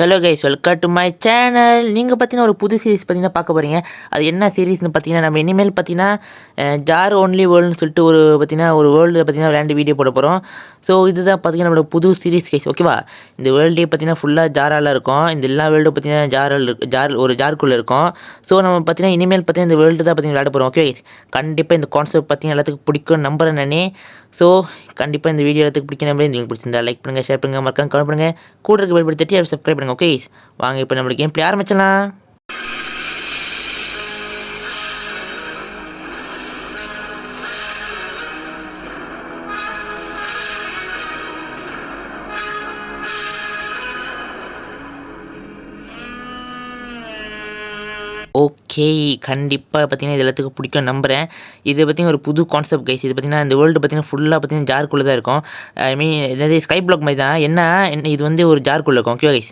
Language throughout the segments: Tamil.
Hello guys, welcome to my channel. நீங்கள் பார்த்தீங்கன்னா ஒரு புது சீரிஸ் பார்த்தீங்கன்னா பார்க்க போகிறீங்க. அது என்ன சீரிஸ்னு பார்த்தீங்கன்னா, நம்ம இனிமேல் பார்த்தீங்கன்னா ஜார் ஒன்லி வேர்ல்டுன்னு சொல்லிட்டு ஒரு பார்த்தீங்கன்னா ஒரு வேர்ல்டு பார்த்தீங்கன்னா விளையாண்டு வீடியோ போட போகிறோம். ஸோ இதுதான் பார்த்தீங்கன்னா நம்மளோட புது சீரிஸ் கைஸ், ஓகேவா? இந்த வேர்ல்டே பார்த்தீங்கன்னா ஃபுல்லாக ஜாரால் இருக்கும். இந்த எல்லா வேர்ல்டும் பார்த்தீங்கன்னா ஜாருக்குள்ளே இருக்கும். ஸோ நம்ம பார்த்தீங்கன்னா இனிமேல் பார்த்தீங்கன்னா இந்த வேர்ல்டு தான் பார்த்தீங்கன்னா விளையாட போகிறோம், ஓகே கைஸ்? கண்டிப்பாக இந்த கான்செப்ட் பார்த்தீங்கன்னா எல்லாத்துக்கும் பிடிக்கும் நம்புறேன் நானே. ஸோ கண்டிப்பாக இந்த வீடியோ எல்லாத்துக்கு பிடிக்க நம்புறேன். உங்களுக்கு பிடிச்சிருந்தா லைக் பண்ணுங்கள், ஷேர் பண்ணுங்கள், மறக்காம கமெண்ட் பண்ணுங்கள், கூட இருக்க பெல் பட்டன் தட்டி சப்ஸ்கிரைப் பண்ணுங்கள், ஓகே? வாங்க இப்போ நம்மளுக்கு கேம் பிளே ஆரம்பிச்சலாம். ஓகே, கண்டிப்பாக பார்த்தீங்கன்னா இது எல்லாத்துக்கும் பிடிக்கும் நம்புகிறேன். இது பார்த்தீங்கன்னா ஒரு புது கான்செப்ட் கைஸ். இது பார்த்தீங்கன்னா இந்த வேர்ல்டு பார்த்தீங்கன்னா ஃபுல்லாக பார்த்தீங்கன்னா ஜாருக்குள்ளே தான் இருக்கும். ஐ மீன் என்னது ஸ்கை பிளாக் மாதிரி தான். என்ன இது வந்து ஒரு ஜாருக்குள்ளே இருக்கும், ஓகே கைஸ்?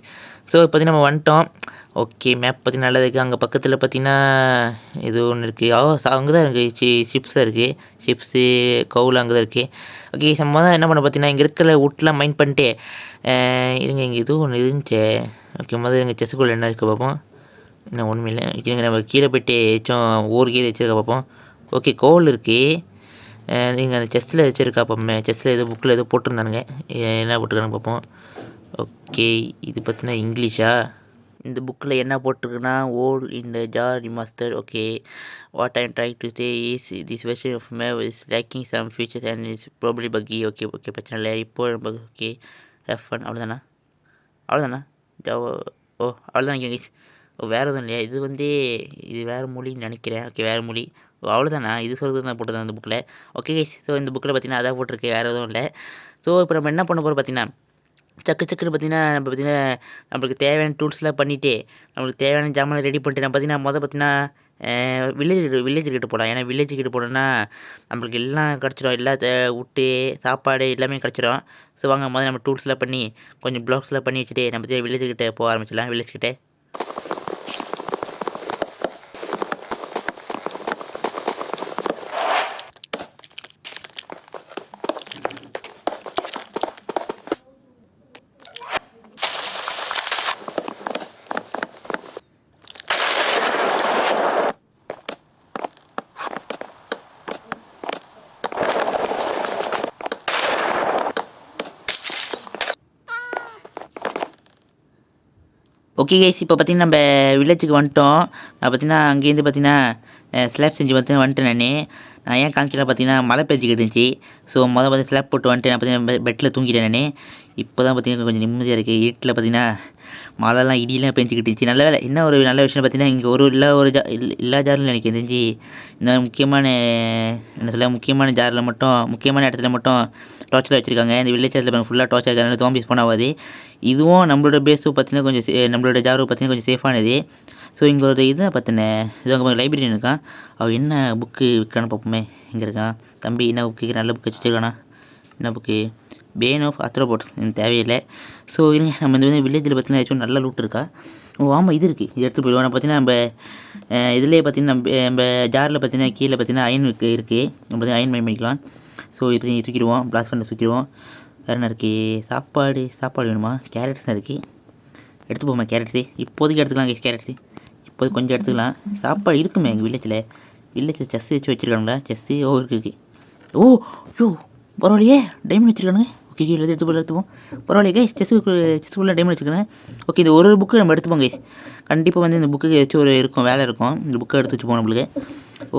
ஸோ பார்த்தீங்கன்னா நம்ம வந்துட்டோம். ஓகே, மேப் பார்த்தீங்கன்னா நல்லா இருக்குது. அங்கே பக்கத்தில் பார்த்தீங்கன்னா இது ஒன்று இருக்குது. அங்கே தான் இருக்குது ஷிப்ஸாக இருக்குது. ஷிப்ஸு கவுல் அங்கே தான் இருக்குது. ஓகே, நம்ம தான் என்ன பண்ண பார்த்தீங்கன்னா இங்கே இருக்கிற வுட்லாம் மைண்ட் பண்ணிட்டு இருங்க. இங்கே இதுவும் ஒன்று இருந்துச்சு. ஓகே, முதல்ல எங்கள் செஸ்ஸுக்குள்ளே என்ன இருக்குது பார்ப்போம். இன்னும் ஒன்றும் இல்லை. இதுங்க நம்ம கீழே போய்ட்டு ஏதாச்சும் ஊர் கீழே வச்சுருக்கா பார்ப்போம். ஓகே, கோல் இருக்குது. நீங்கள் அந்த செஸ்ஸில் வச்சுருக்கா பார்ப்போமே. செஸ்ஸில் எதுவும் புக்கில் எதுவும் போட்டிருந்தானுங்க. என்ன போட்டிருக்காங்க பார்ப்போம். ஓகே, இது பார்த்தீங்கன்னா இங்கிலீஷா? இந்த புக்கில் என்ன போட்டிருக்குன்னா ஓல் இந்த jar remaster. Okay, what I'm trying to say is this version of Mew is lacking some features and is probably buggy. Okay okay, பிரச்சனை இல்லை. இப்போ ஓகே F1 அவ்வளோதானா ஜாவோ? ஓ அவ்வளோதான் கைஸ். வேறு எதுவும் இல்லையா? இது வேறு மொழின்னு நினைக்கிறேன். ஓகே, வேறு மொழி. அவ்வளோதானா? இது சொல்கிறது தான் போட்டது அந்த புக்கில். ஓகே கைஸ், ஸோ இந்த புக்கில் பார்த்தீங்கன்னா அதான் போட்டிருக்கு, வேறு எதுவும் இல்லை. ஸோ இப்போ நம்ம என்ன பண்ண போகிறோம் பார்த்தீங்கன்னா, சக்குன்னு பார்த்தீங்கன்னா நம்மளுக்கு தேவையான டூல்ஸ்லாம் பண்ணிவிட்டு நம்மளுக்கு தேவையான ஜாமான் ரெடி பண்ணிட்டு நம்ம பார்த்தீங்கன்னா வில்லேஜுக்கிட்ட போகலாம். ஏன்னா வில்லேஜுக்கிட்ட போனோன்னா நம்மளுக்கு எல்லாம் கிடச்சிடும். எல்லா விட்டு சாப்பாடு எல்லாமே கிடச்சிடும். ஸோ வாங்க முதல்ல நம்ம டூல்ஸ்லாம் பண்ணி கொஞ்சம் ப்ளாக்ஸ்லாம் பண்ணி வச்சுட்டு நம்ம பார்த்தீங்கன்னா வில்லேஜுக்கிட்ட போக ஆரம்பிச்சிடலாம். வில்லேஜ்கிட்ட ஓகே கைஸ், இப்போ பார்த்தீங்கன்னா நம்ம வில்லேஜுக்கு வந்துட்டோம். நான் பார்த்தீங்கன்னா அங்கேருந்து பார்த்தீங்கன்னா ஸ்லாப் செஞ்சு வந்துட்டேன். நான் ஏன் காமிக்கல பார்த்தீங்கன்னா மழை பெஞ்சிக்கிட்டு இருந்துச்சு. ஸோ பார்த்து ஸ்லாப் போட்டு வந்துட்டு நான் பார்த்தீங்கன்னா பெட்டில் தூங்கிட்டேன் நான். இப்போ தான் பார்த்தீங்கன்னா கொஞ்சம் நிம்மதியாக இருக்குது. வீட்டில் பார்த்தீங்கன்னா மழைலாம் இடியெலாம் பெஞ்சிக்கிட்டு இருந்துச்சு. நல்ல வேலை. என்ன ஒரு நல்ல விஷயம் பார்த்தீங்கன்னா இங்கே எல்லா ஜாரிலும் எனக்கு தெரிஞ்சு இந்த முக்கியமான ஜாரில் மட்டும் முக்கியமான இடத்துல மட்டும் டார்ச்சில் வச்சுருக்காங்க. இந்த வில்லேஜ் இடத்துல ஃபுல்லாக டார்ச் இருக்கிறதுனால ஜாம்பிஸ் போனாவது. இதுவும் நம்மளோட பேஸும் பார்த்தீங்கன்னா கொஞ்சம் நம்மளோட ஜாரும் பார்த்தீங்கன்னா கொஞ்சம் சேஃபானது. ஸோ இங்கே ஒரு இதை பார்த்தினேன். இது அங்கே லைப்ரரி இருக்கான். அவள் என்ன புக்கு விற்கிறான்னு பார்ப்போமே. இங்கே இருக்கான் தம்பி. என்ன புக்கு நல்ல புக்கு வச்சுருக்கானா? என்ன புக்கு? Pan of ஆத்ரோபோட்ஸ். எனக்கு தேவையில்லை. ஸோ இருங்க, நம்ம இந்த வந்து வில்லேஜில் பார்த்தீங்கன்னா ஏதாச்சும் நல்ல லூட் இருக்கா? ஓ ஆமாம், இது இருக்குது. இது எடுத்து போயிடுவோம். நான் பார்த்தீங்கன்னா நம்ம இதிலே பார்த்தீங்கன்னா நம்ம ஜாரில் பார்த்தீங்கன்னா கீழே பார்த்தீங்கன்னா அயன் இருக்குது. நம்ம பார்த்தீங்கன்னா அயன் பண்ணிக்கலாம். ஸோ இது பற்றி தூக்கிடுவோம். பிளாஸ்ட் பண்ணி தூக்கிடுவோம். வேறு என்ன இருக்குது? சாப்பாடு வேணுமா? கேரட்ஸ் தான் இருக்குது. எடுத்து போமா கேரட்ஸு. இப்போதைக்கு எடுத்துக்கலாம் கேரட்ஸு. இப்போது கொஞ்சம் எடுத்துக்கலாம். சாப்பாடு இருக்குமே எங்கள் வில்லேஜில் செஸ்ஸு வச்சுருக்காங்களா? செஸ்ஸு இருக்குது. ஓ யோ, பரவாயில்லையே, டைமண்ட் வச்சுருக்கானுங்க. ஓகே, எடுத்துப்போம். பரவாயில்லையே கைஸ், செஸ்ஸுக்குள்ளே டைமண்ட் வச்சுருக்காங்க. ஓகே, இந்த ஒரு புக்கு நம்ம எடுத்துப்போம் கைஸ். கண்டிப்பாக வந்து இந்த புக்கு ஏதாச்சும் வேலை இருக்கும். இந்த புக்கை எடுத்து வச்சுப்போம் நம்மளுக்கு.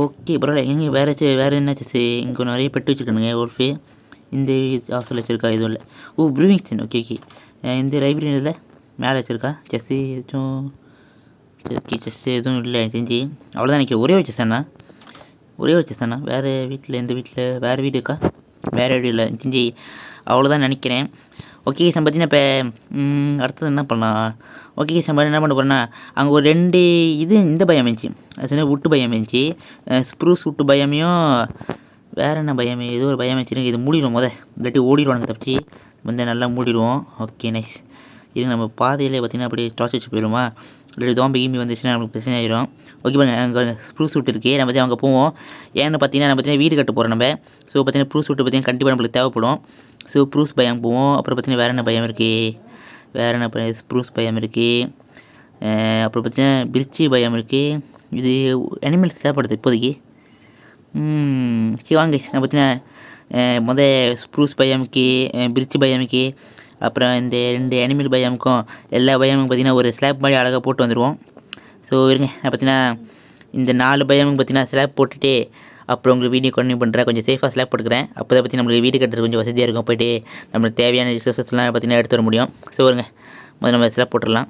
ஓகே, பரவாயில்ல. எங்கே வேறு என்ன செஸ்ஸு? இங்கே நிறைய பெட்டு வச்சுருக்கானுங்க. ஓல்ஃபு இந்த ஹாஸ்டல் வச்சுருக்கா? எதுவும் இல்லை. ஓ ப்ரூவிங் ஸ்டேன். ஓகே ஓகே, இந்த லைப்ரரி இதில் மேலே வச்சுருக்கா செஸ்ஸு ஏதாச்சும்? ஓகே, செஸ்ஸு எதுவும் இல்லை எனக்கு தெரிஞ்சு. அவ்வளோதான் நினைக்கிறேன். ஒரே ஒரு செஸ் தானே. வேறு எந்த வீட்டில் வேறு வீடு இருக்கா? வேறு வீடு இல்லை தெரிஞ்சு. அவ்வளோதான் நினைக்கிறேன். ஓகே சார், பார்த்தீங்கன்னா இப்போ அடுத்தது என்ன பண்ணலாம்? ஓகே சார், என்ன பண்ண போகிறேன்னா அங்கே ஒரு 2 இந்த பயம் இருந்துச்சு. அது சொன்னால் வுட்டு பயம் இருந்துச்சு. ஸ்ப்ரூஸ் வுட்டு பயமையும் வேறு என்ன பயம்? ஏதோ ஒரு பயம் வச்சுருக்கு. இது மூடிடுவோம் இல்லாட்டி ஓடிடுவானுங்க தப்பிச்சு. வந்து நல்லா மூடிடுவோம். Okay nice. இது நம்ம பாதையிலே பார்த்திங்கன்னா அப்படியே டார்ச் வச்சு போயிடுவோமா? இல்லாட்டி ஜாம்பி வந்துச்சுன்னா நமக்கு பிரச்சனை ஆகிடும். ஓகே பாருங்க, அங்கே ப்ரூஸ் சூட் இருக்குது. நம்ம அங்கே போவோம். ஏன்னு பார்த்தீங்கன்னா வீடு கட்ட போகிறோம் நம்ம. ஸோ பார்த்தீங்கன்னா ப்ரூஸ் சூட்டு பார்த்தீங்கன்னா கண்டிப்பாக நம்மளுக்கு தேவைப்படும். ஸோ ப்ரூஸ் பயம் போவோம். அப்புறம் பார்த்தீங்கன்னா வேறு என்ன பயம் இருக்குது? வேறு என்ன ஸ்ப்ரூஸ் பயம் இருக்குது. அப்புறம் பார்த்தீங்கன்னா பிரிச்சி பயம் இருக்குது. இது அனிமல்ஸ் தேவைப்படுது இப்போதைக்கு. சரி வாங்க நான் பார்த்தீங்கன்னா ஸ்ப்ரூஸ் பயாமுக்கு பிரிட்ஜ் பயாமுக்கு அப்புறம் இந்த 2 அனிமல் பயாமுக்கும் எல்லா பயாமுக்கும் பார்த்தீங்கன்னா ஒரு ஸ்லாப் மாதிரி அழகாக போட்டு வந்துடுவோம். ஸோ இருங்க நான் பார்த்தீங்கன்னா இந்த 4 பயாமுக்கு பார்த்தீங்கன்னா ஸ்லாப் போட்டுட்டு அப்புறம் உங்களுக்கு வீடியோ கண்டினியூ பண்ணுறேன். கொஞ்சம் சேஃபாக ஸ்லாப் போட்டுக்கிறேன். அப்போ தான் பற்றி நம்மளுக்கு வீடு கட்டுறது கொஞ்சம் வசதியாக இருக்கும். போய்ட்டு நம்மளுக்கு தேவையான ரிசோர்ஸஸ்லாம் பார்த்தீங்கன்னா எடுத்து வர முடியும். ஸோ வருங்க முதல்ல நம்ம ஸ்லாப் போட்டுடலாம்.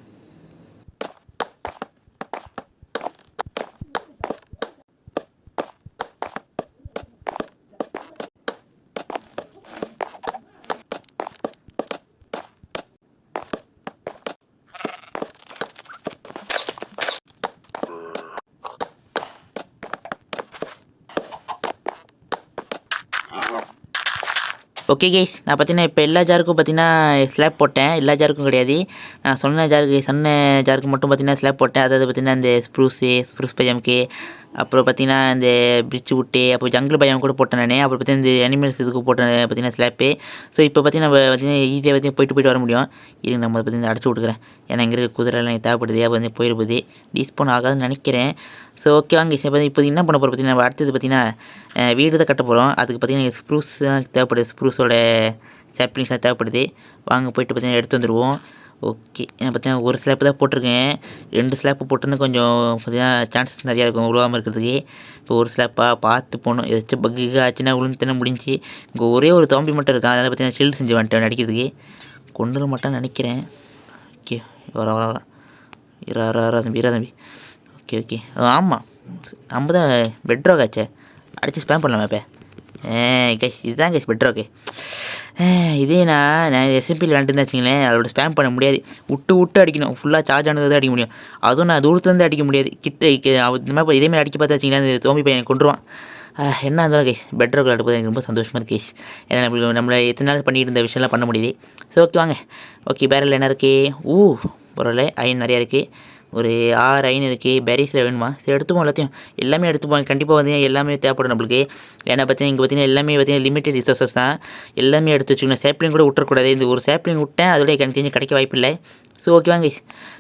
ஓகே கைஸ், நான் பார்த்தீங்கன்னா இப்போ எல்லா ஜாருக்கும் பார்த்தீங்கன்னா ஸ்லாப் போட்டேன். எல்லா ஜாருக்கும் கிடையாது, நான் சொன்ன ஜாருக்கு மட்டும் பார்த்தீங்கன்னா ஸ்லாப் போட்டேன். அதாவது பார்த்தீங்கன்னா இந்த ஸ்ப்ரூஸ் பையமுக்கு, அப்புறம் பார்த்தீங்கன்னா இந்த பிரிட்ஜ் விட்டு, அப்புறம் ஜங்கிள் பயம் கூட போட்டேன் நான். அப்புறம் பார்த்தீங்கன்னா இந்த அனிமல்ஸ் இதுக்கு போட்டேன் பார்த்தீங்கன்னா ஸ்லாப்பு. ஸோ இப்போ பார்த்தீங்கன்னா நம்ம பார்த்தீங்கன்னா ஈஸியாக பார்த்தீங்கன்னா போயிட்டு வர முடியும். இது நம்ம பார்த்தீங்கன்னா அடைச்சி விட்டுக்கிறேன். ஏன்னா இங்கே இருக்க குதிரைலாம் எனக்கு தேவைப்படுது. அப்போ வந்து போயிருப்போது டிஸ்போன் ஆகாதுன்னு நினைக்கிறேன். ஸோ ஓகே வாங்க இப்போ என்ன பண்ண போகிறோம் பார்த்தீங்கன்னா அடுத்தது பார்த்தீங்கன்னா வீடு தான் கட்ட போகிறோம். அதுக்கு பார்த்தீங்கன்னா ஸ்ப்ரூஸ் தான் தேவைப்படுது. ஸ்ப்ரூஸோட சாப்ளிங்ஸ்லாம் தேவைப்படுது. வாங்க போய்ட்டு பார்த்தீங்கன்னா எடுத்து வந்துடுவோம். ஓகே நான் பார்த்தீங்கன்னா ஒரு ஸ்லாப்பு தான் போட்டிருக்கேன். 2 ஸ்லாப்பு போட்டிருந்தா கொஞ்சம் பார்த்தீங்கன்னா சான்சஸ் நிறையா இருக்கும் உழுவாமல் இருக்கிறதுக்கு. இப்போ ஒரு ஸ்லாப்பாக பார்த்து போகணும். ஏதாச்சும் பக்கு ஆச்சுன்னா விழுந்துத்தானே முடிஞ்சு. இங்கே ஒரே ஒரு தம்பி மட்டும் இருக்கான். அதனால் பார்த்தீங்கன்னா ஷீல்டு செஞ்சு வந்துட்டேன் அடிக்கிறதுக்கு. கொண்டு வர மாட்டான்னு நினைக்கிறேன். ஓகே வர இரா தம்பி. ஓகே ஆமாம், நம்ம தான் பெட்ராக் ஆச்சே, அடித்து ஸ்பேம் பண்ணலாமா இப்போ? கைஸ் இதுதான் கைஸ் பெட்ராக்கு. இதே நான் எஸ்எம்பியில் விளாண்டுருந்தேன் வச்சுங்களேன், அதோட ஸ்பேம் பண்ண முடியாது. விட்டு அடிக்கணும். ஃபுல்லாக சார்ஜ் ஆனது தான் அடிக்க முடியும். அதுவும் நான் தூரத்துலேருந்து அடிக்க முடியாது. இந்த மாதிரி இதேமாதிரி அடிக்க பார்த்தா வச்சிங்களேன், அந்த தோம்பி பையன் கொண்டுருவான். என்ன இருந்தாலும் கைஸ் பெட்ராக் விளாட போது எனக்கு ரொம்ப சந்தோஷமாக இருக்குது கைஸ். ஏன்னா நம்மளை எத்தனை நாள் பண்ணிட்டு இருந்த விஷயம்லாம் பண்ண முடியுது. ஸோ ஓகே வாங்க. ஓகே பேரல் என்ன இருக்குது? பரவாயில்ல, அயன் நிறையா இருக்குது. ஒரு 6 அயன் இருக்குது. பெரிஸில் வேணுமா? சரி எடுத்துப்போம். எல்லாமே எடுத்துப்போம். கண்டிப்பாக பார்த்தீங்கன்னா எல்லாமே தேவைப்படும் நம்மளுக்கு. ஏன்னா பார்த்தீங்கன்னா இங்கே பார்த்தீங்கன்னா எல்லாமே பார்த்தீங்கன்னா லிமிட்டட் ரிசோர்ஸஸ் தான். எல்லாமே எடுத்து வச்சுக்கணும். சேப்ளிங் கூட விட்டுறக்கூடாது. இந்த ஒரு சேப்ளிங் விட்டேன், அதோட எனக்கு தெரிஞ்சு கிடைக்க வாய்ப்பு இல்லை. ஸோ ஓகே வாங்க.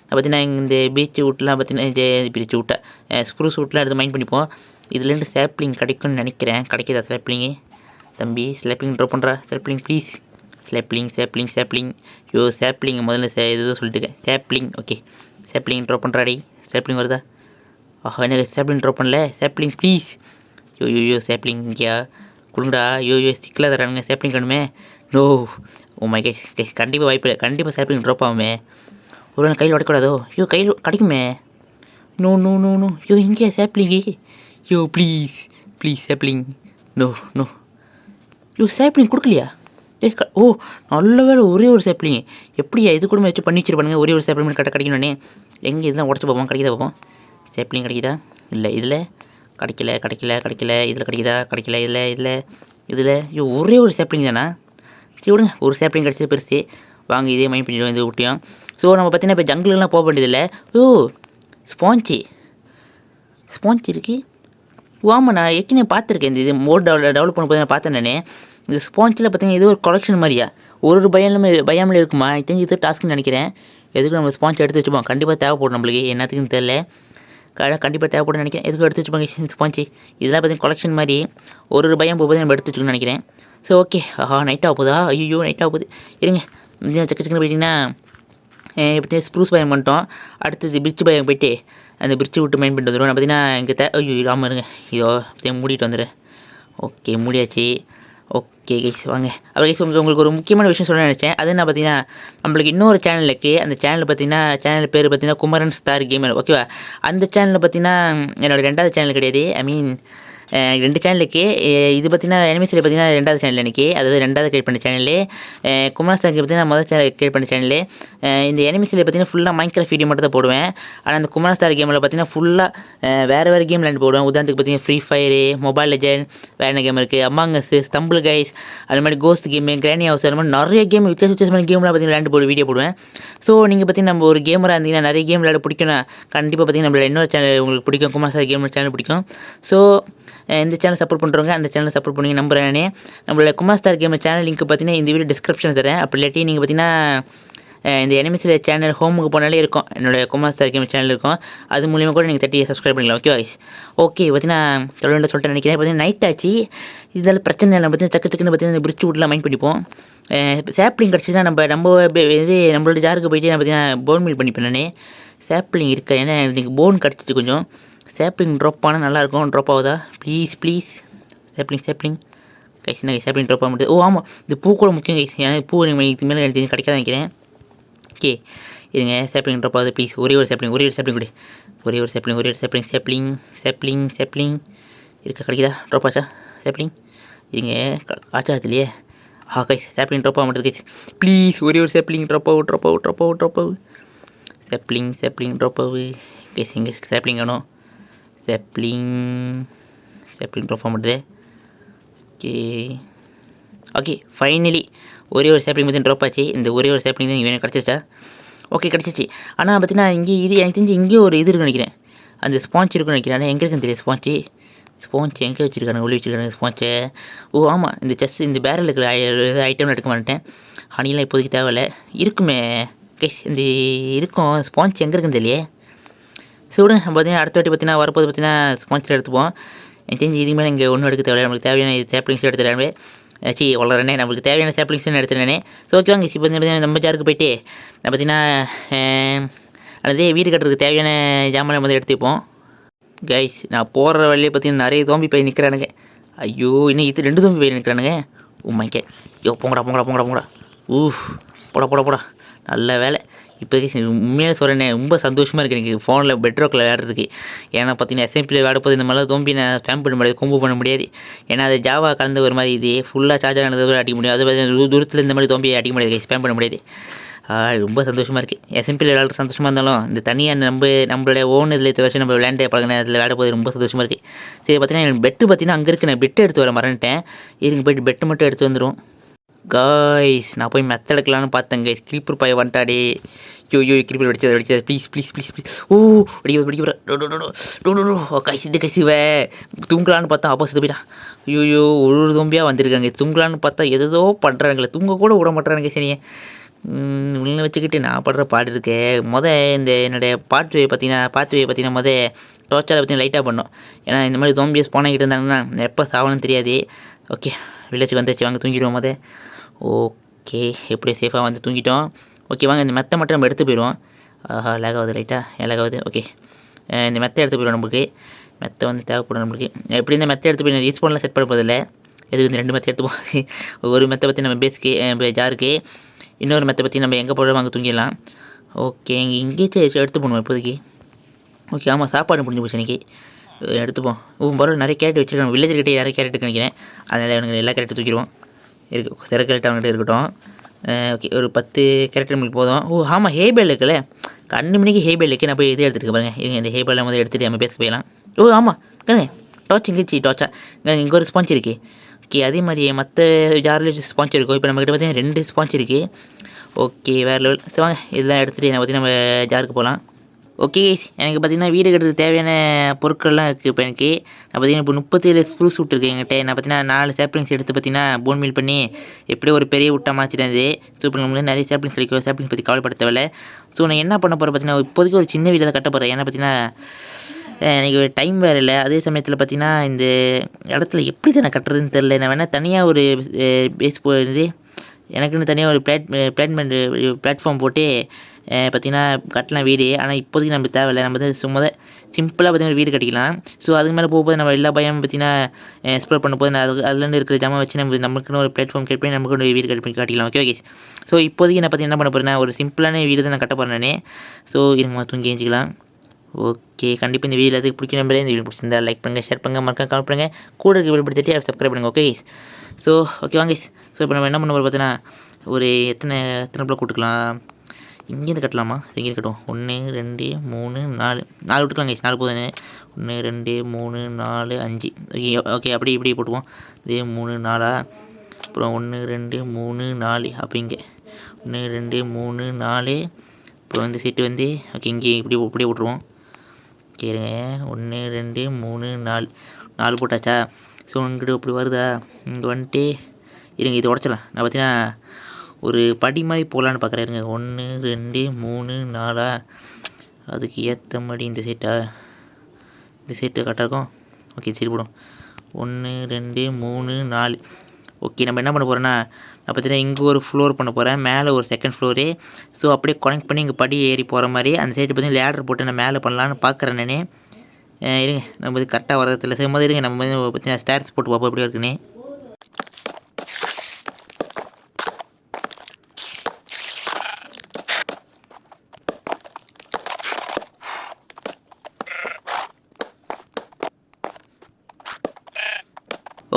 நான் பார்த்தீங்கன்னா இந்த பீச் விட்டுலாம் பார்த்தீங்கன்னா ஸ்ப்ரூஸ் விட்டுலாம் எடுத்து மைண்ட் பண்ணிப்போம். இதுலேருந்து சேப்ளிங் கிடைக்கும்னு நினைக்கிறேன். கிடைக்கிதா சேப்ளிங்கு? தம்பி சேப்ளிங் ட்ராப் பண்ணுறா. சேப்ளிங் ப்ளீஸ். சேப்ளிங் சேப்ளிங் முதல்ல இது சொல்லிட்டுருக்கேன். சேப்ளிங் ஓகே. சேப்ளிங் ட்ராப் பண்ணுறாடி. சேப்ளிங் வருதா? எனக்கு சேப்ளிங் ட்ராப் பண்ணல. சேப்ளிங் ப்ளீஸ். சேப்ளிங் இங்கேயா கொடுங்கடா. ஸ்டிக்கில் தரானுங்க. சேப்ளிங் வேணுமே. நோ மை கைஸ் கண்டிப்பாக வாய்ப்பு இல்லை. கண்டிப்பாக சேப்ளிங் ட்ராப் ஆகுமே. ஒரு கையில் உடைக்கூடாதோ? கையில் கிடைக்குமே. நோ இங்கேயா சேப்ளிங்கு? ப்ளீஸ் சேப்ளிங். நோ சேப்ளிங் கொடுக்கலையா? நல்ல வேலை, ஒரே ஒரு சேப்ளிங். எப்படியா இது கூட வச்சு பண்ணி வச்சிருப்பானுங்க. ஒரே ஒரு சேப்ளிங் கிடைக்கணுன்னே. எங்கே இதுதான் உடச்சி பார்ப்போம். கிடைக்கிதா பார்ப்போம். சேப்ளிங் கிடைக்குதா? இல்லை இதில் கிடைக்கல. இதில் கிடைக்கல. இதில் ஒரே ஒரு சேப்ளிங் தானா? சரி விடுங்க, ஒரு சேப்ளிங் கிடச்சது பெருசு. வாங்க இதே மைண்ட் பண்ணிவிடுவோம் இந்த ஊட்டியும். ஸோ நம்ம பார்த்தீங்கன்னா இப்போ ஜங்கிலெலாம் போக வேண்டியதில்லை. ஸ்பாஞ்ச் இருக்குது. ஆமாம், நான் ஏற்கனவே பார்த்துருக்கேன். இது மோட் டெவலப் பண்ணும்போது நான் பார்த்தேன் நான். இந்த ஸ்பாஞ்சில் பார்த்தீங்கன்னா ஏதோ ஒரு கலெக்ஷன் மாதிரியா ஒரு பயாமில் இருக்குமா? தெரிஞ்சு இது டாஸ்க்குன்னு நினைக்கிறேன். எதுக்கு நம்ம ஸ்பாஞ்ச் எடுத்து வச்சுப்போம். கண்டிப்பாக தேவைப்படும் நம்மளுக்கு. என்னத்துக்குன்னு தெரில, கண்டிப்பாக தேவைப்படும் நினைக்கிறேன். எதுக்கும் எடுத்து வச்சுப்பாங்க ஸ்பாஞ்சு. இதெல்லாம் பார்த்தீங்கன்னா கலெக்ஷன் மாதிரி ஒரு பயம் போகும்போது நம்ம எடுத்து வச்சுக்கணும்னு நினைக்கிறேன். So okay. நைட் ஆக போகுதா? நைட் ஆக போகுது. இருங்க செக்கு போயிட்டிங்கன்னா பார்த்தீங்கன்னா ஸ்ப்ரூஸ் பயம் பண்ணிட்டோம். அடுத்தது பிரிட்ஜ் பயம் போய்ட்டு அந்த பிரிட்ஜ் விட்டு மைண்ட் பண்ணிட்டு வந்துடுவோம். நான் பார்த்தீங்கன்னா இங்கே இல்லாமல் இருங்க. இதோ மூடிட்டு வந்துடுறேன். ஓகே மூடியாச்சு. ஓகே கைஸ் வாங்க. அப்போ கைஸ் உங்களுக்கு ஒரு முக்கியமான விஷயம் சொல்ல நினச்சேன். அது என்ன பார்த்தீங்கன்னா நம்மளுக்கு இன்னொரு சேனல் இருக்குது. அந்த சேனல் பார்த்தீங்கன்னா சேனல் பேர் பார்த்தீங்கன்னா குமரன் ஸ்டார் கேமர். ஓகேவா? அந்த சேனலில் பார்த்தீங்கன்னா என்னோடய 2வது சேனல் கிடையாது. 2 சேனல் இருக்குது. இது பார்த்தீங்கன்னா அனிமேஷனில் பார்த்தீங்கன்னா 2வது சேனல் எனக்கு. அதாவது 2வது கிரியேட் பண்ண சேனல். குமரன் ஸ்டாருக்கு பார்த்தீங்கன்னா முதல் சேனல் கிரியேட் பண்ண சேனல். இந்த அனிமேஷனில் பார்த்தீங்கன்னா ஃபுல்லாக மைன்கிராஃப்ட் வீடியோ மட்டும் தான் போடுவேன். ஆனால் அந்த குமரன் ஸ்டார் கேமில் பார்த்தீங்கன்னா ஃபுல்லாக வேறு கேம் விளையாண்டு போடுவேன். உதாரணத்துக்கு பார்த்தீங்கன்னா ஃப்ரீ ஃபயரு, மொபைல் லெஜண்ட், வேறு என்ன கேம் இருக்குது, அமாங் அஸ், ஸ்டம்பிள் கைஸ், அது மாதிரி கோஸ்ட் கேமு, கிரானி ஹவுஸ், அது மாதிரி நிறைய கேம் வித்தியாசமான கேம்லாம் பார்த்தீங்கன்னா விளையாண்டு வீடியோ போடுவேன். ஸோ நீங்கள் பார்த்தீங்கன்னா நம்ம ஒரு கேமராக இருந்தீங்கன்னா நிறைய கேம் விளையாட பிடிக்கும்னா கண்டிப்பாக பார்த்தீங்கன்னா நம்மளோட இன்னொரு சேனல் உங்களுக்கு பிடிக்கும். குமரன் ஸ்டார் கேமர் சேனல் பிடிக்கும். ஸோ இந்த சேனல் சப்போர்ட் பண்ணுறவங்க அந்த சேனலை சப்போர்ட் பண்ணி நம்புறேன். நம்மளோட Kumar star gamer channel link பார்த்தீங்கன்னா இந்த வீடியோ டிஸ்கிரிப்ஷன் தரேன். அப்படி இல்லாட்டி நீங்கள் பார்த்தீங்கன்னா இந்த எனிமிஸில் சேனல் ஹோமுக்கு போனாலே இருக்கும், என்னோடய குமார் ஸ்டார் கேம் சேனல் இருக்கும். அது மூலிமா கூட நீங்கள் தட்டி சப்ஸ்கிரைப் பண்ணிக்கலாம். ஓகே கைஸ், ஓகே பார்த்தீங்கன்னா தொடர்ந்து சொல்லிட்டு நினைக்கிறேன். பார்த்தீங்கன்னா நைட் ஆச்சு, இதில் பிரச்சனை இல்லை. பார்த்தீங்கன்னா டக்குன்னு பார்த்தீங்கன்னா இந்த பிரிட்ஜ் விட்லாம் மைண்ட் பண்ணிப்போம். சாப்ளிங் கிடச்சின்னா நம்ம இது நம்மளோட ஜாருக்கு போயிட்டு நான் பார்த்தீங்கன்னா போன் மீல் பண்ணிப்பேன். நான் சாப்ளிங் இருக்கா, ஏன்னா எனக்கு போன் கிடச்சிச்சு. கொஞ்சம் சாப்ளிங் ட்ராப் ஆனால் நல்லாயிருக்கும். ட்ராப் ஆகுதா ப்ளீஸ் சாப்ளிங் கைஸ். என்ன சாப்ளிங் ட்ராப் ஆக முடியாது. ஓ ஆமாம், இந்த பூ கூட முக்கியம் கைஸ். ஏன்னா பூ இதுக்கு மேலே எனக்கு கிடைக்காத நினைக்கிறேன். ஓகே இருங்க, சாப்ளிங் ட்ராப் ஆகுது ப்ளீஸ். ஒரே ஒரு சாப்ளிங் கொடு. ஒரே ஒரு சாப்ளிங் இருக்கா, கிடைக்குதா? ட்ராப் ஆச்சா சாப்ளிங்? இருங்க, ஆச்சா இல்லையே. கைஸ் சாப்ளிங் ட்ராப் ஆக மாட்டேது கைஸ். ப்ளீஸ் ஒரே ஒரு சாப்ளிங் ட்ராப் ஆகும். சாப்ளிங் ட்ராப் ஆகு கைஸ். எங்கே சாப்ளிங் வேணும்? சாப்ளிங் ட்ராப் ஆக மாட்டேது. ஓகே ஃபைனலி ஒரே ஒரு சாப்ளிங் பற்றி ட்ராப் ஆச்சு. இந்த ஒரே ஒரு சாப்ளிங் தான் வேணும். கிடச்சிச்சா? ஓகே கிடச்சிச்சு. ஆனால் பார்த்தீங்கன்னா இங்கே இது எனக்கு தெரிஞ்சு இங்கேயும் ஒரு இது இருக்குன்னு நினைக்கிறேன். அந்த ஸ்பான்ச் இருக்குன்னு நினைக்கிறேன். ஆனால் எங்கே இருக்குன்னு தெரியாது. ஸ்பான்ச் எங்கே வச்சுருக்காங்க? ஒளி வச்சுருக்காங்க ஸ்பான்ச்சை. ஓ ஆமாம், இந்த இந்த பேரல் இருக்கிற ஐட்டம்லாம் எடுக்க மாட்டேன். ஹனிலாம் இப்போதைக்கு தேவையில்லை. இருக்குமே கைஸ், இந்த இருக்கும் ஸ்பான்ச் எங்கே இருக்குன்னு தெரியலையே. சொல்லுங்க, நம்ம பார்த்தீங்கன்னா அடுத்த வாட்டி பார்த்தீங்கன்னா வரப்போது பார்த்தீங்கன்னா ஸ்பான்சர் எடுத்துப்போம். எனக்கு தெரிஞ்சு இதுக்கு மேலே இங்கே ஒன்றும் எடுக்க தேவையில்லை. நம்மளுக்கு தேவையான சாப்ளிங்ஸ் எடுத்துட்டாவே வளரனே, நம்மளுக்கு தேவையான சாப்ளிங்ஸ் எடுத்துனே. ஸோ ஓகே வாங்க, இப்போ பார்த்தீங்கன்னா நம்ம ஜாருக்கு போய்ட்டு நான் பார்த்தீங்கன்னா அதே வீடு கட்டுறதுக்கு தேவையான ஜாமான் வந்து எடுத்துப்போம். கைஸ் நான் போகிற வழியே பார்த்தீங்கன்னா நிறைய தோம்பி போய் நிற்கிறானுங்க. ஐயோ, இன்னும் இது 2 தோம்பி போய் நிற்கிறானுங்க. மைக்கே, ஐயோ போங்கடா. போடா. நல்ல வேலை. இப்போதைக்கு உண்மையாக சொல்கிறேனே, ரொம்ப சந்தோஷமாக இருக்குது எனக்கு ஃபோனில் பெட்ரோக்கில் விளையாடுறதுக்கு. ஏன்னா பார்த்தீங்கன்னா எஸ்எம்பியில் விளையாடும்போது இந்த மாதிரிலாம் தோம்பி நான் ஸ்பேம் பண்ண முடியாது, கொம்பு பண்ண முடியாது. ஏன்னா அது ஜாவா கலந்து ஒரு மாதிரி இது ஃபுல்லாக சார்ஜ் ஆனது அடிக்க முடியும். அது பார்த்தீங்கன்னா தூரத்தில் இந்த மாதிரி தோம்பி அடிக்க முடியாது, ஸ்பேம் பண்ண முடியாது. ரொம்ப சந்தோஷமாக இருக்குது. எஸ்எம்பியில் விளையாடுற சந்தோஷமாக இருந்தாலும் இந்த தனியாக நம்மளுடைய ஓன் இதில் இத்த வருஷம் நம்ம விளையாண்டு பழகின அதில் விளையாடும்போது ரொம்ப சந்தோஷமாக இருக்குது. சரி பார்த்தீங்கன்னா பெட்டு பார்த்தீங்கன்னா அங்கே இருக்குது. நான் பெட்டு எடுத்து வர மறந்துட்டேன். இருங்க போய்ட்டு பெட்டு மட்டும் எடுத்து வந்துடும். காய்ஸ் நான் போய் மெத்த எடுக்கலான்னு பார்த்தேன் கைஸ். கிரீப்பர் பாய் வந்துட்டாடே. ஐயோ கிரீப்பர் வெடிச்சது. ப்ளீஸ். ஓ வெடிக்க கைசிவே தூங்கலான்னு பார்த்தா ஆப்போசிட் போயிட்டான். ஐயோ ஒரு தோம்பியாக வந்திருக்காங்க. தூங்கலான்னு பார்த்தா எதோ பண்ணுறாங்களே, தூங்க கூட விட மாட்டுறாங்க. சரிங்க உள்ள வச்சுக்கிட்டு நான் படுற பாடு இருக்கேன். இந்த என்னுடைய பாத்வே பார்த்தீங்கன்னா டார்ச்சால் பார்த்தீங்கன்னா லைட்டாக பண்ணோம். ஏன்னா இந்த மாதிரி ஜோம்பியஸ் போனாக்கிட்டு இருந்தாங்கன்னா எப்போ சாவணும்னு தெரியாது. ஓகே வில்லேஜுக்கு வந்துச்சு, வாங்க தூங்கிடுவோம். ஓகே எப்படியோ சேஃபாக வந்து தூங்கிட்டோம். ஓகே வாங்க, இந்த மெத்தை மட்டும் நம்ம எடுத்து போயிடுவோம். லேக் ஆகுது, லைட்டாக லேக் ஆகுது. ஓகே இந்த மெத்தை எடுத்து போயிடுவோம். நம்மளுக்கு மெத்தை வந்து தேவைப்படும். நம்மளுக்கு எப்படி இந்த மெத்தை எடுத்து போய் ரீஸ்பான்லாம் செட் பண்ண போதில்லை. எதுக்கு இந்த 2 மெத்தை எடுத்துப்போம். ஒரு மெத்தை பற்றி நம்ம பேஸுக்கு ஜாருக்கு, இன்னொரு மெத்தை பற்றி நம்ம எங்கே போடுறோம் அங்கே தூங்கிடலாம். ஓகே இங்கேயே எடுத்து போகணும் இப்போதைக்கு. ஓகே ஆமாம், சாப்பாடு முடிஞ்சு போச்சு இன்றைக்கி, எடுத்துப்போம். பரவாயில்ல, நிறைய கேரட் வச்சுருக்காங்க. வில்லேஜர்கிட்டே நிறைய கேரட் நினைக்கிறேன். அதனால் எனக்கு எல்லா கேரட்டும் தூக்கிடுவோம். சில கேரட் அவங்ககிட்ட இருக்கட்டும். ஓகே ஒரு 10 கேரட் நம்மளுக்கு போதும். ஆமாம், ஹேபேல் இருக்குல்ல, 2 மணிக்கு ஹேபேல் இருக்குது. நான் போய் எது எடுத்துகிட்டு பாருங்க. இந்த ஹேபேலில் முதல்ல எடுத்துகிட்டு நம்ம பேச போயிடலாம். ஆமாம் தானே, டார்ச் டார்ச்சா இங்கே ஒரு ஸ்பான்ச் இருக்குது. ஓகே அதே மாதிரி மற்ற ஜாரில் ஸ்பான்ச் இருக்கும். இப்போ நம்மக்கிட்ட பார்த்தீங்கன்னா 2 ஸ்பான்ச் இருக்குது. ஓகே வேறு லெவல். சரி வாங்க, இதெல்லாம் எடுத்துகிட்டு பார்த்தீங்கன்னா நம்ம ஜாருக்கு போகலாம். ஓகே கைஸ், எனக்கு பார்த்திங்கன்னா வீடு கட்டுறதுக்கு தேவையான பொருட்கள்லாம் இருக்குது. இப்போ எனக்கு நான் பார்த்திங்கன்னா இப்போ 37 ஸ்ப்ரூஸ் வுட் இருக்குது என்கிட்ட. நான் பார்த்திங்கன்னா 4 சாப்ளிங்ஸ் எடுத்து பார்த்திங்கன்னா போன் மீல் பண்ணி எப்படியோ ஒரு பெரிய வுட்டாக மாற்றினது. ஸோ இப்போ நம்மளுக்கு நிறைய சாப்ளிங்ஸ் கிடைக்கும். சாப்ளிங்ஸ் பற்றி கவலைப்பட தேவையில்லை. ஸோ நான் என்ன பண்ண போகிறேன் பார்த்திங்கன்னா, இப்போதைக்கு ஒரு சின்ன வீடு தான் கட்ட போகிறேன். ஏன்னா பார்த்திங்கன்னா எனக்கு டைம் வேறு இல்லை. அதே சமயத்தில் பார்த்திங்கன்னா இந்த இடத்துல எப்படி தான் நான் கட்டுறதுன்னு தெரில. நான் வேணால் தனியாக ஒரு பேஸ் போயிடுது, எனக்குன்னு தனியாக ஒரு பிளாட்ஃபார்ம் போட்டு பார்த்திங்கன்னா கட்டலாம் வீடு. ஆனால் இப்போதைக்கு நம்ம தேவையில்லை. நம்ம வந்து சும்மா தான் சிம்பிளாக பார்த்திங்கன்னா ஒரு வீடு கட்டிக்கலாம். ஸோ அதுக்கு மேலே போகும்போது நம்ம எல்லா பயம் பார்த்திங்கன்னா எக்ஸ்ப்ளோர் பண்ணும்போது நான் அதுலேருந்து இருக்கிற ஜாமான் வச்சு நமக்குன்னு ஒரு பிளாட்ஃபார்ம் கட் பண்ணி நமக்கு ஒரு வீடு கட்டிக்கலாம். ஓகே. ஸோ இப்போதைக்கு நான் பார்த்திங்கன்னா என்ன பண்ண போகிறேன்னா ஒரு சிம்பிளான வீடு தான் நான் கட்ட போகிறேன் நான். ஸோ இருங்க தூங்கி எழுஞ்சிக்கலாம். ஓகே கண்டிப்பாக இந்த வீடியோ அதுக்கு பிடிக்கும் நம்பரே. இந்த வீடியோ பிடிச்சிருந்தா லைக் பண்ணுங்கள், ஷேர் பண்ணுங்கள், மறக்காம கமெண்ட் பண்ணுங்கள், கூட இருக்க வீடியோ பிடிச்சிட்டு சப்ஸ்கிரைப் பண்ணுங்கள். ஓகே. ஸோ ஓகே வாங்க. ஸோ இப்போ நம்ம என்ன பண்ண போகிறோம் பார்த்தீங்கன்னா ஒரு எத்தனை பிளாக் கொடுக்கலாம். இங்கேருந்து கட்டலாமா? இங்கேருந்து கட்டுவோம். 1 2 3 4 விட்டுக்கலாம் கைஸ். 4 போதுன்னு. 1 2 3 4 5. ஓகே அப்படி இப்படி போட்டுவோம். இதே 3 4. அப்புறம் 1 2 3 4. அப்போ இங்கே 1 2 3 4. அப்புறம் இந்த சீட்டு வந்து ஓகே இங்கே இப்படியே விட்ருவோம். கேளுங்க 1 2 3 4 போட்டாச்சா? ஸோ உங்கள்கிட்ட இப்படி வருதா? இங்கே வந்துட்டு இருங்க, இது உடச்சிடலாம். நான் பார்த்தீங்கன்னா ஒரு படி மாதிரி போகலான்னு பார்க்குறாருங்க. 1 2 3 4 அதுக்கு ஏற்ற மாதிரி இந்த சைட்டா, இந்த சைட்டு கரெக்டாக இருக்கும். ஓகே சரி போடும். 1 2 3 4. ஓகே நம்ம என்ன பண்ண போகிறோன்னா, நான் பார்த்தீங்கன்னா இங்கே ஒரு ஃப்ளோர் பண்ண போகிறேன், மேலே ஒரு செகண்ட் ஃப்ளோரு. ஸோ அப்படியே கனெக்ட் பண்ணி இங்கே படி ஏறி போகிற மாதிரி அந்த சைடு பார்த்தீங்கன்னா லேடர் போட்டு நான் மேலே பண்ணலான்னு பார்க்குறேன் நானே. இருங்க நம்ம வந்து கரெக்டாக வரதில்லை சரி மாதிரி இருங்க. நம்ம வந்து பார்த்தீங்கன்னா ஸ்டேர்ஸ் போட்டு பார்ப்போம் எப்படியா இருக்குன்னு.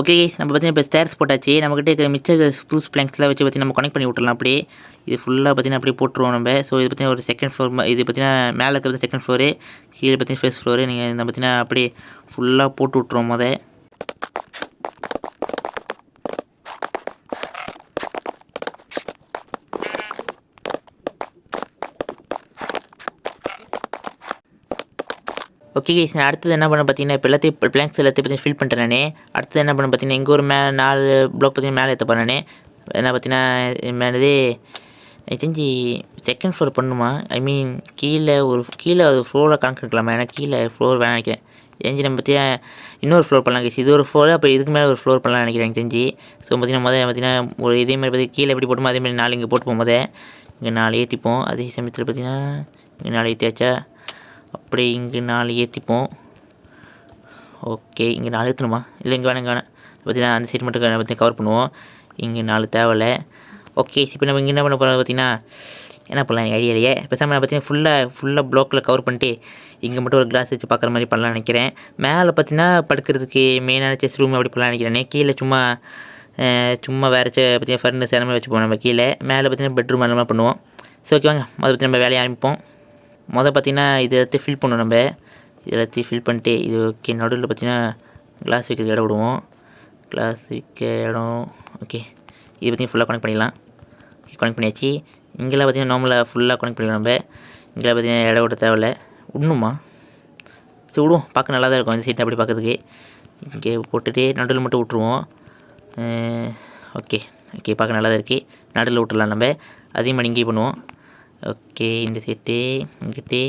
ஓகே கைஸ் நம்ம பார்த்தீங்கன்னா இப்போ ஸ்டேர்ஸ் போட்டாச்சு. நம்மக்கிட்ட இருக்கிற மிச்ச ஸ்ப்ரூஸ் பிளாங்க்ஸ்லாம் வச்சு பார்த்தீங்கன்னா நம்ம கனெக்ட் பண்ணி விட்டுறலாம். அப்படியே இது ஃபுல்லாக பார்த்தீங்கன்னா அப்படியே போட்டுருவோம் நம்ம. ஸோ இது பார்த்தீங்கன்னா ஒரு செகண்ட் ஃப்ளோர், இது பார்த்தீங்கன்னா மேலே இருக்கிறது செகண்ட் ஃப்ளோரு, கீழே பார்த்தீங்கன்னா ஃபர்ஸ்ட் ஃப்ளோரு. நீங்கள் இந்த பார்த்தீங்கன்னா அப்படியே ஃபுல்லாக போட்டு விட்ருவோம் மொதல். ஓகே கைஸ் நான் அடுத்தது என்ன பண்ண பார்த்தீங்கன்னா இப்போ எல்லாத்தையும் பிளாங்க்ஸ் எல்லாத்தையும் பற்றி ஃபில் பண்ணிட்டேன் நானே. அடுத்தது என்ன பண்ண பார்த்தீங்கன்னா இங்கே ஒரு 4 ப்ளாக் பார்த்தீங்கன்னா மேலே ஏற்ற போகிறேன் நானே. என்ன பார்த்தீங்கன்னா மேலே எனக்கு தெரிஞ்சு செகண்ட் ஃப்ளோர் பண்ணணுமா, ஐ மீன் கீழே ஒரு ஃப்ளோரில் கணக்கு இருக்கலாமா, ஏன்னா கீழே ஃப்ளோர் வேணாம் நினைக்கிறேன். தெரிஞ்சு நம்ம பார்த்தீங்கன்னா இன்னொரு ஃப்ளோர் பண்ணலாம் கைஸ். இது ஒரு ஃப்ளோர், அப்போ இதுக்கு மேலே ஒரு ஃப்ளோர் பண்ணலாம் நினைக்கிறேன் எனக்கு தெரிஞ்சு. ஸோ பார்த்தீங்கன்னா பார்த்தீங்கன்னா ஒரு இதேமாதிரி பார்த்தி கீழே எப்படி போட்டுமோ அதேமாதிரி 4 இங்கே போட்டுப்போம் இங்கே 4 ஏற்றிப்போம். அதே சமயத்தில் பார்த்தீங்கன்னா இங்கே 4 ஏற்றியாச்சா, அப்படியே இங்கே 4 ஏற்றிப்போம். ஓகே இங்கே 4 ஏற்றணுமா, இல்லை இங்கே வேணாம் பார்த்தீங்கன்னா அந்த சைடு மட்டும் பார்த்தீங்கன்னா கவர் பண்ணுவோம். இங்கே 4 தேவையில்லை. ஓகே இப்போ நம்ம இங்கே என்ன பண்ண போகிறோம் பார்த்தீங்கன்னா, என்ன பண்ணலாம் ஐடியா இல்லையே. பேசாமல் நான் பார்த்தீங்கன்னா ஃபுல்லாக ப்ளாக்கில் கவர் பண்ணிட்டு இங்கே மட்டும் ஒரு கிளாஸ் வச்சு பார்க்குற மாதிரி பண்ணலாம்னு நினைக்கிறேன். மேலே பார்த்தீங்கன்னா படுக்கிறதுக்கு மெயினான செஸ் ரூம் அப்படி பண்ணலாம்னு நினைக்கிறேன். கீழே சும்மா வேறு பார்த்தீங்கன்னா ஃபர்னஸ் எல்லாமே வச்சுப்போம் நம்ம கீழே. மேலே பார்த்தீங்கன்னா பெட்ரூம் எல்லாமே பண்ணுவோம். ஸோ ஓகே வாங்க அதை பற்றி நம்ம வேலையை ஆரம்பிப்போம். பார்த்தீங்கன்னா இது எல்லாத்தையும் ஃபில் பண்ணுவோம் நம்ம. இது எல்லாத்தையும் ஃபில் பண்ணிட்டு இது ஓகே நடுவில் பார்த்தீங்கன்னா கிளாஸ் வைக்கிறதுக்கு இடம் விடுவோம். கிளாஸ் வைக்க இடம் ஓகே. இது பார்த்தீங்கன்னா ஃபுல்லாக கனெக்ட் பண்ணிடலாம். கனெக்ட் பண்ணியாச்சு. இங்கெல்லாம் பார்த்தீங்கன்னா நார்மலாக ஃபுல்லாக கனெக்ட் பண்ணிடுவோம் நம்ம. இங்கெல்லாம் பார்த்தீங்கன்னா இடம் விட தேவையில்லை. விடணுமா, சரி விடுவோம், பார்க்க நல்லா தான் இருக்கும் இந்த சைட் அப்படி பார்க்கறதுக்கு. இங்கே போட்டுட்டு நடுவில் மட்டும் விட்ருவோம். ஓகே பார்க்க நல்லா தான் இருக்குது. நடுவில் விட்டுடலாம் நம்ம. அதே மாதிரி இங்கேயும் பண்ணுவோம். ஓகே இந்த சைட்டு இங்கிட்டு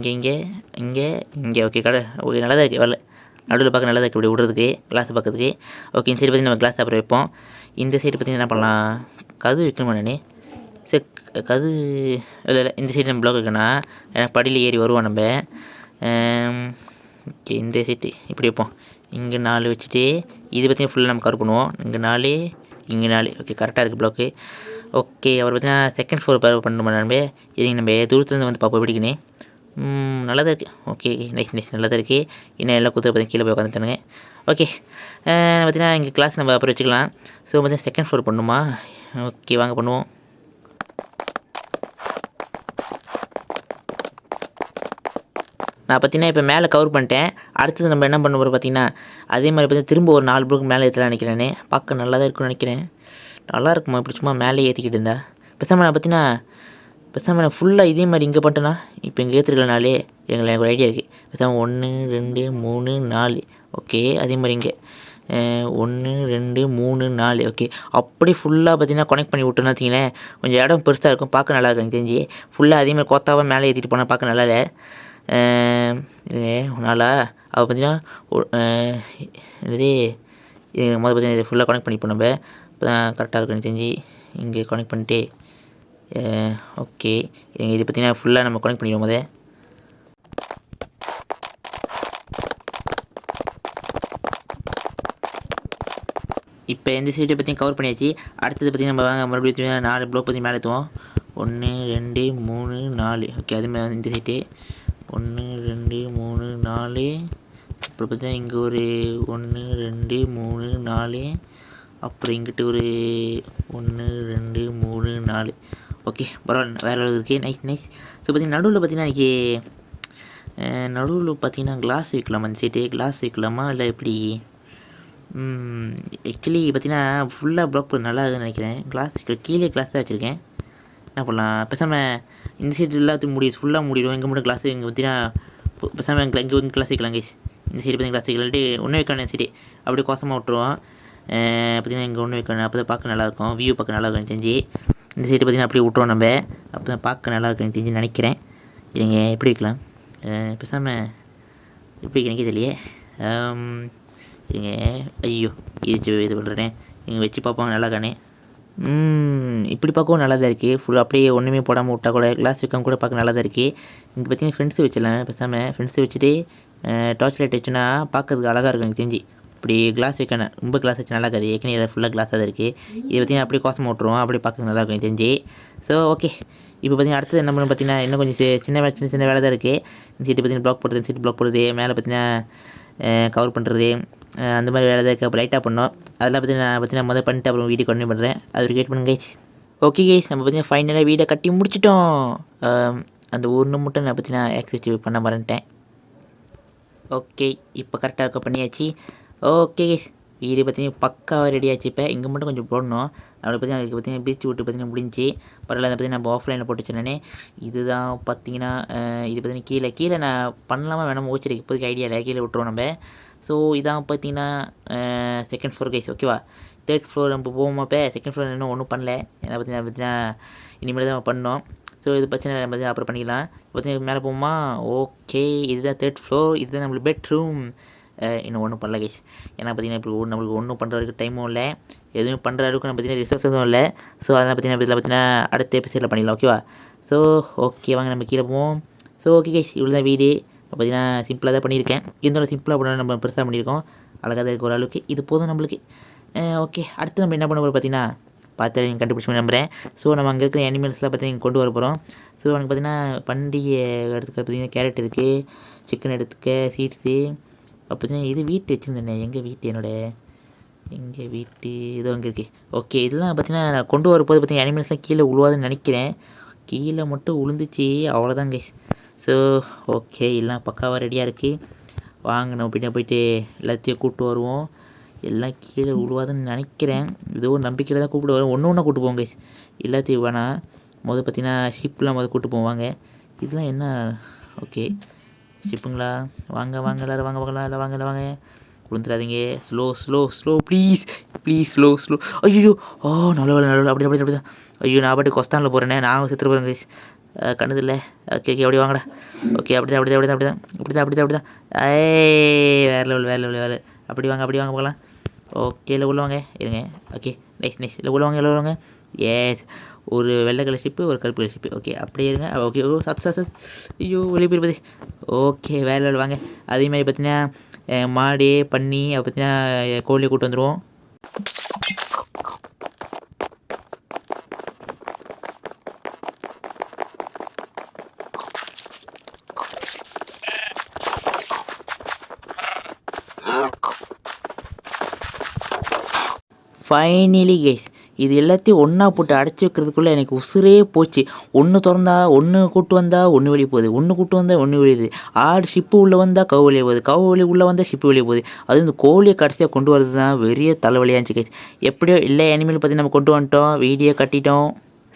இங்கே ஓகே ஓகே நல்லா தான் இருக்குது. வரல நடுவில் பார்க்க நல்லா தான் இருக்குது இப்படி விடுறதுக்கு, கிளாஸ் பார்க்கறதுக்கு. ஓகே இந்த சைடு பார்த்திங்கன்னா நம்ம கிளாஸ் அப்புறம் வைப்போம். இந்த சைடு பார்த்திங்கன்னா என்ன பண்ணலாம், கது வைக்கணுமா நானே. சரி கது இல்லை இந்த சைடு நம்ம ப்ளாக் வைக்கணும்னா ஏன்னா படியில் ஏறி வருவோம் நம்ம. ஓகே இந்த சைட்டு இப்படி வைப்போம். இங்கே 4 வச்சுட்டு இது பார்த்திங்கன்னா ஃபுல்லாக நம்ம கவர் பண்ணுவோம். இங்கே 4 இங்கே 4 ஓகே கரெக்டாக இருக்குது ப்ளாக்கு. ஓகே அவர் பார்த்தீங்கன்னா செகண்ட் ஃப்ளோர் பண்ணணுமா நம்பே. இதுங்க நம்ம தூரத்துலேருந்து வந்து பார்ப்போம் எப்படிக்குன்னு. நல்லா தான் இருக்குது. ஓகே நைஸ் நல்லா தான் இருக்குது. இன்னும் எல்லாம் கொடுத்து பார்த்தீங்கன்னா கீழே போய் உட்காந்துட்டானுங்க. ஓகே பார்த்தீங்கன்னா இங்கே கிளாஸ் நம்ம அப்புறம் வச்சுக்கலாம். ஸோ பார்த்தீங்கன்னா செகண்ட் ஃப்ளோர் பண்ணணுமா, ஓகே வாங்க பண்ணுவோம். நான் பார்த்தீங்கன்னா இப்போ மேலே கவர் பண்ணிட்டேன். அடுத்தது நம்ம என்ன பண்ண போகிறோம் பார்த்தீங்கன்னா அதே மாதிரி பார்த்தீங்கன்னா திரும்ப ஒரு 4 ப்ளோக் மேலே ஏற்றலாம் நினைக்கிறேனே. பார்க்க நல்லா தான் இருக்குன்னு நினைக்கிறேன். நல்லா இருக்குமா இப்படி சும்மா மேலே ஏற்றிக்கிட்டு இருந்தா. பேசாமல் நான் ஃபுல்லாக இதே மாதிரி இங்கே பண்ணிட்டேன்னா இப்போ இங்கே ஏற்றுக்கலனாலே எனக்கு ஒரு ஐடியா இருக்குது. பேசாமல் 1 2 3 4 ஓகே. அதே மாதிரி இங்கே 1 2 3 4 ஓகே. அப்படி ஃபுல்லாக பார்த்தீங்கன்னா கனெக்ட் பண்ணி விட்டோன்னு வச்சிங்களேன் கொஞ்சம் இடம் பெருசாக இருக்கும், பார்க்க நல்லா இருக்கும் எனக்கு தெரிஞ்சு. ஃபுல்லாக அதே மாதிரி கொத்தாவாக மேலே ஏற்றிட்டு போனால் பார்க்க நல்லா இல்லை. நாளா அவள் பார்த்தீங்கன்னா என்னது பார்த்தீங்கன்னா இதை ஃபுல்லாக கனெக்ட் பண்ணிப்போம் நம்ம. இப்போ தான் கரெக்டாக இருக்கும் எனக்கு தெரிஞ்சு. இங்கே கனெக்ட் பண்ணிட்டு ஓகே இது பார்த்தீங்கன்னா ஃபுல்லாக நம்ம கனெக்ட் பண்ணிடுவோம் போதே. இப்போ இந்த சைட்டை பற்றியும் கவர் பண்ணியாச்சு. அடுத்தது பார்த்திங்கன்னா நம்ம வாங்க மறுபடியும் 4 ப்ளோக் பற்றி மேலே ஏற்றுவோம். 1 2 3 4 ஓகே. அதுமாதிரி இந்த சைட்டு 1 2 3 4 அப்புறம் பார்த்தீங்கன்னா இங்கே ஒரு 1 2 3 4 அப்புறம் இங்கிட்ட ஒரு 1 2 3 4 ஓகே பரவாயில்ல வேறு அளவு இருக்குது. நைஸ். ஸோ பார்த்திங்கன்னா நடுவில் பார்த்திங்கன்னா இன்றைக்கி நடுவில் பார்த்திங்கன்னா கிளாஸ் வைக்கலாமா, அந்த சைட்டு கிளாஸ் வைக்கலாமா இல்லை எப்படி. ஆக்சுவலி பார்த்திங்கன்னா ஃபுல்லாக ப்ளாக் பண்ண நல்லா இருக்குதுன்னு நினைக்கிறேன். கிளாஸ் கீழே கிளாஸ் தான் வச்சுருக்கேன். என்ன பண்ணலாம், பேசாமல் இந்த சைடு எல்லாத்துக்கும் ஃபுல்லாக மூடிடுவோம். இங்கே மட்டும் கிளாஸு இங்கே பார்த்தீங்கன்னா பேசாமல் இங்கே கிளாஸ் வைக்கலாம் கைஸ். இந்த சைடு பார்த்தீங்கன்னா கிளாஸ் வைக்கலாட்டி ஒன்றும் வைக்கலாம். இந்த சைடு அப்படியே கோசமாக விட்டுருவோம். பார்த்திங்கன்னா இங்கே ஒன்று வைக்கணும், அப்போ தான் பார்க்க நல்லாயிருக்கும், வியூ பார்க்க நல்லா இருக்கும் தெரிஞ்சு. இந்த சைடு பார்த்திங்கன்னா அப்படியே விட்ருவோம் நம்ம, அப்போ தான் பார்க்க நல்லா இருக்குன்னு தெரிஞ்சு நினைக்கிறேன். இல்லைங்க எப்படி வைக்கலாம், பேசாமல் எப்படி எனக்கு தெரியலையே. இருங்க, ஐயோ இது பண்ணுறேன், இங்கே வச்சு பார்ப்போம் நல்லா இருக்கானே. இப்படி பார்க்கவும் நல்லா தான் இருக்குது. ஃபுல் அப்படியே ஒன்றுமே போடாமல் விட்டா கூட கிளாஸ் வைக்காம கூட பார்க்க நல்லா தான் இருக்குது. இங்கே பார்த்தீங்கன்னா ஃப்ரெண்ட்ஸு வச்சிடலாம், பேசாமல் ஃப்ரெண்ட்ஸு வச்சுட்டு டார்ச் லைட் வச்சுன்னா பார்க்கறதுக்கு அழகாக இருக்கும் எனக்கு தெரிஞ்சு. இப்படி கிளாஸ் வைக்கணும், ரொம்ப கிளாஸ் வச்சு நல்லா இருக்காது, ஏற்கனவே அதை ஃபுல்லாக கிளாஸாக தான் இருக்குது. இதை பார்த்திங்கன்னா அப்படியே கோசம் விட்ருவோம், அப்படியே பார்க்க நல்லா இருக்கும் எனக்கு தெரிஞ்சு. ஸோ ஓகே, இப்போ பார்த்திங்கன்னா அடுத்தது என்ன பண்ணணும் பார்த்திங்கன்னா இன்னும் கொஞ்சம் சின்ன வேலை தான் இருக்குது. இந்த சீட்டு பார்த்திங்கன்னா ப்ளாக் போடுறது, இந்த சீட்டு ப்ளாக் போடுறது, மேலே பார்த்திங்கன்னா கவர் பண்ணுறது, அந்த மாதிரி வேலை தான் இருக்குது. அப்போ லைட்டாக பண்ணோம், அதெல்லாம் பார்த்திங்கன்னா முதல் பண்ணிட்டு அப்புறம் வீடியோ கண்டினியூ பண்ணுறேன், அது ஒரு கேட் பண்ணுங்க கைஸ். ஓகே கைஸ், நம்ம பார்த்திங்கன்னா ஃபைனலாக வீடை கட்டி முடிச்சிட்டோம். அந்த ஒன்று மட்டும் நான் பார்த்திங்கன்னா ஆக்சிடிவ் பண்ண மறந்துட்டேன். ஓகே, இப்போ கரெக்டாக இருக்க பண்ணியாச்சு. ஓகே கைஸ், வீடு பார்த்திங்கன்னா பக்காவாக ரெடி ஆச்சு. இப்போ இங்கே மட்டும் கொஞ்சம் போடணும், அப்படி பார்த்திங்கன்னா அதுக்கு பார்த்திங்கன்னா பீச் விட்டு பார்த்திங்கன்னா முடிஞ்சு பரவாயில்ல. அதை பார்த்திங்கன்னா நம்ம ஆஃப்லைனில் போட்டு வச்சுருந்தேனே, இதுதான் பார்த்திங்கன்னா இது பார்த்திங்கன்னா கீழே நான் பண்ணலாமா வேணாமல் ஓச்சிருக்கு, இப்போதைக்கு ஐடியா இல்லை, கீழே விட்டுருவோம் நம்ம. ஸோ இதான் பார்த்திங்கன்னா செகண்ட் ஃப்ளோர் கைஸ், ஓகேவா. தேர்ட் ஃப்ளோர் நம்ம போவோமா, இப்போ செகண்ட் ஃப்ளோர் இன்னும் ஒன்றும் பண்ணல, ஏன்னா பார்த்திங்கன்னா இனிமேல் தான் பண்ணோம். ஸோ இது பிரச்சனை இல்லை, நம்ம அப்புறம் பண்ணிக்கலாம். பார்த்திங்கன்னா மேலே போவோமா, ஓகே இதுதான் தேர்ட் ஃப்ளோர், இதுதான் நம்மளுக்கு பெட்ரூம். இன்னும் ஒன்றும் பண்ணல கைஸ், ஏன்னா பார்த்திங்கன்னா இப்போ நம்மளுக்கு ஒன்றும் பண்ணுற வரைக்கும் டைமும் இல்லை, எதுவும் பண்ணுற அளவுக்கு நம்ம பார்த்திங்கன்னா ரிசோர்ஸும் இல்லை. ஸோ அதெல்லாம் பார்த்திங்கன்னா அடுத்த எபிசோடில் பண்ணிடலாம், ஓகேவா. ஸோ ஓகே வாங்க நம்ம கீழே போவோம். ஸோ ஓகே கைஸ், இவ்வளோ தான் வீடு. பார்த்திங்கன்னா சிம்பிளாக தான் பண்ணியிருக்கேன், இருந்தாலும் சிம்பிளாக பண்ண நம்ம பெருசாக பண்ணியிருக்கோம், அழகாக தான் இருக்குது ஓரளவுக்கு, இது போதும் நம்மளுக்கு. ஓகே, அடுத்து நம்ம என்ன பண்ண போகிறோம் பார்த்திங்கன்னா பார்த்து நீங்கள் கண்டுபிடிச்சி நம்புகிறேன். ஸோ நம்ம அங்கே இருக்கிற அனிமல்ஸ்லாம் பார்த்திங்கன்னா கொண்டு வர போகிறோம். ஸோ எனக்கு பார்த்திங்கன்னா பண்டிகை எடுத்துக்க பார்த்திங்கன்னா கேரட் இருக்குது, சிக்கன் எடுத்துக்க, சீட்ஸு, பார்த்திங்கன்னா இது வீட்டு வச்சுருந்தேன், எங்கள் வீட்டு எங்கள் வீட்டு இதோ அங்கே இருக்குது. ஓகே, இதெல்லாம் பார்த்திங்கன்னா நான் கொண்டு வரப்போது பார்த்திங்கன்னா அனிமல்ஸ்லாம் கீழே உழுவாதுன்னு நினைக்கிறேன், கீழே மட்டும் உளுந்துச்சு, அவ்வளோதான் கைஸ். ஸோ ஓகே, எல்லாம் பக்காவாக ரெடியாக இருக்குது. வாங்க நம்ம போயிட்டு எல்லாத்தையும் கூப்பிட்டு வருவோம். எல்லாம் கீழே விழுவாதுன்னு நினைக்கிறேன், ஏதோ ஒரு நம்பிக்கையில் தான் கூப்பிட்டு வருவோம். ஒன்று கூப்பிட்டு போவோம் கைஸ், எல்லாத்தையும் வேணாம். பார்த்திங்கன்னா ஷிப்லாம் கூப்பிட்டு போவாங்க. இதெல்லாம் என்ன, ஓகே ஷிப்புங்களா, வாங்க எல்லோரும் வாங்க விழுந்துடாதீங்க, ஸ்லோ ப்ளீஸ் ஸ்லோ. ஐயோ நல்ல அப்படி தான். ஐயோ நான் பாட்டு கொஸ்தானில் போகிறேனே, நான் செத்துட்டு போகிறேன் கைஸ், கண்டதில்லை. ஓகே அப்படி வாங்கடா. ஓகே அப்படிதான். வேறு லெவல். அப்படி வாங்க போகலாம். ஓகே இல்லை உள்ளவாங்க இருங்க. ஓகே நைஸ் இல்லை உள்ளவாங்க. ஏஸ், ஒரு வெள்ளை கலர் ஷிப்பு, ஒரு கருப்பு கலர் ஷிப்பு. ஓகே அப்படியே இருங்க. ஓகே சத்து ஐயோ வெளியே போயிருப்பது. ஓகே வேலை வாங்க. அதேமாதிரி பார்த்தீங்கன்னா மாடு, பன்னி, பார்த்தீங்கன்னா கோழியை கூட்டு வந்துடுவோம். ஃபைனலி கைஸ், இது எல்லாத்தையும் ஒன்றா போட்டு அடைச்சி வைக்கிறதுக்குள்ளே எனக்கு உசுரே போச்சு. ஒன்று திறந்தா ஒன்று கூட்டு வந்தால் ஒன்று வெளியே போகுது, ஒன்று கூட்டு வந்தால் ஒன்று வெளியுது. ஆடு ஷிப்பு உள்ளே வந்தால் கவு வெளியே போகுது, கவு வெளியே உள்ளே வந்தால் ஷிப்பு வெளியே போகுது. அதுவும் இந்த கோழியை கடைசியாக கொண்டு வரது தான் பெரிய தலைவலியாக இருந்துச்சு கைஸ். எப்படியோ இல்லை அனிமல் பற்றி நம்ம கொண்டு வந்துட்டோம், வீடியோ கட்டிட்டோம்.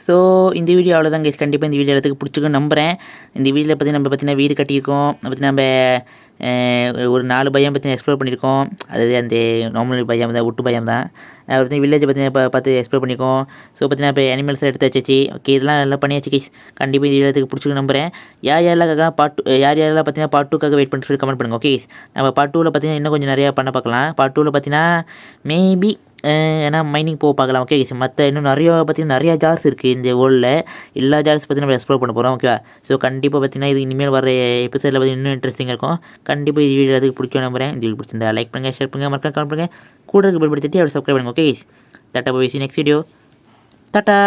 ஸோ இந்த வீடியோ அவ்வளோதான் கைஸ். கண்டிப்பாக இந்த வீடியோ எல்லாத்துக்கு பிடிச்சிக்குன்னு நம்புகிறேன். இந்த வீடியோவில் பற்றி நம்ம பார்த்தீங்கன்னா வீடு கட்டியிருக்கோம், பற்றி நம்ம ஒரு 4 பயம் பற்றி எக்ஸ்ப்ளோர் பண்ணியிருக்கோம். அதாவது அந்த நார்மல் பயம் தான், விட்டு பயம் தான். வந்து வில்லேஜை பற்றி பார்த்து எக்ஸ்ப்ளோர் பண்ணியிருக்கோம். ஸோ பார்த்தீங்கன்னா இப்போ அனிமல்ஸ் எடுத்து வச்சாச்சு. ஓகே இதெல்லாம் எல்லாம் பண்ணியாச்சு கைஸ். கண்டிப்பாக இந்த வீடியோத்துக்கு பிடிச்சிக்கு நம்புகிறேன். யாரெல்லாம் பார்த்தீங்கன்னா பார்ட் 2க்காக வெயிட் பண்ணிட்டு சொல்லி கமெண்ட் பண்ணுங்கள். ஓகே நம்ம பார்ட் 2வில் பார்த்தீங்கன்னா இன்னும் கொஞ்சம் நிறையா பண்ண பார்க்கலாம். பார்ட் 2வில் பார்த்தீங்கன்னா மேபி ஏன்னா மைனிங் போக பார்க்கலாம். ஓகே கைஸ், மற்ற இன்னும் நிறையா ஜார்ஸ் இருக்குது இந்த வேர்ல்டில். எல்லா ஜார்ஸ் பற்றி நம்ம எக்ஸ்ப்ளோர் பண்ண போகிறோம். ஓகேவா. ஸோ கண்டிப்பாக பார்த்தீங்கன்னா இது இனிமேல் வர எபிசோடில் பார்த்தீங்கன்னா இன்னும் இன்ட்ரெஸ்டிங்காக இருக்கும். கண்டிப்பாக இந்த வீடியோ அதுக்கு பிடிக்கும் நம்புகிறேன். இந்த வீடியோ பிடிச்சிருந்தா லைக் பண்ணுங்கள், ஷேர் பண்ணுங்கள், மறக்காம கமெண்ட் பண்ணுங்கள், கூட இருக்க பெல் பட்டன் தட்டி அப்படி சப்ஸ்கிரைப் பண்ணுங்கள். Okay guys, tata bye, see you next video. Tata.